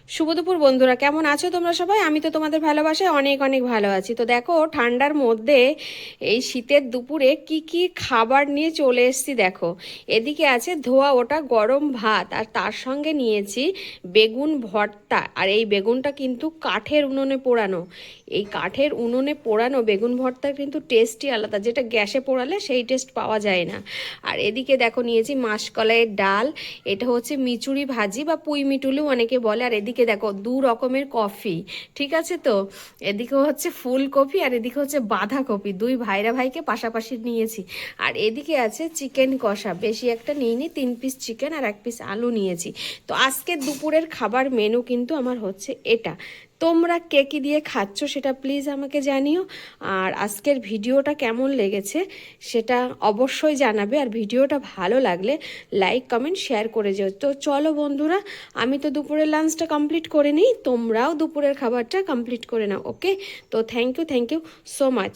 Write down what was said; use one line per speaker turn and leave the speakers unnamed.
শুভ দুপুর বন্ধুরা, কেমন আছো তোমরা সবাই? আমি তো তোমাদের ভালোবাসায় অনেক অনেক ভালো আছি। তো দেখো, ঠান্ডার মধ্যে এই শীতের দুপুরে কি কি খাবার নিয়ে চলে এসেছি দেখো। এদিকে আছে ধোয়া ওটা গরম ভাত, আর তার সঙ্গে নিয়েছি বেগুন ভর্তা। আর এই বেগুনটা কিন্তু কাঠের উনুনে পোড়ানো। এই কাঠের উনুনে পোড়ানো বেগুন ভর্তার কিন্তু টেস্টই আলাদা, যেটা গ্যাসে পোড়ালে সেই টেস্ট পাওয়া যায় না। আর এদিকে দেখো নিয়েছি মাসকলাইয়ের ডাল, এটা হচ্ছে মিচুরি ভাজি বা পুঁই মিটুলি অনেকে বলে। আর এদিকে দেখো দু রকমের কফি, ঠিক আছে তো। এদিকে হচ্ছে ফুলকপি আর এদিকে হচ্ছে বাঁধাকপি, দুই ভাইরা ভাইকে পাশাপাশি নিয়েছি। আর এদিকে আছে চিকেন কষা, বেশি একটা নিইনি, 3 পিস চিকেন আর 1 পিস আলু নিয়েছি। তো আজকের দুপুরের খাবার মেনু কিন্তু আমার হচ্ছে এটা। তোমরা কে কী দিয়ে খাচ্ছ সেটা প্লিজ আমাকে জানিও। আর আজকের ভিডিওটা কেমন লেগেছে সেটা অবশ্যই জানাবে। আর ভিডিওটা ভালো লাগলে লাইক কমেন্ট শেয়ার করে যেও। তো চলো বন্ধুরা, আমি তো দুপুরের লাঞ্চটা কমপ্লিট করে নিই, তোমরাও দুপুরের খাবারটা কমপ্লিট করে নাও। ওকে, তো থ্যাংক ইউ সো মাচ।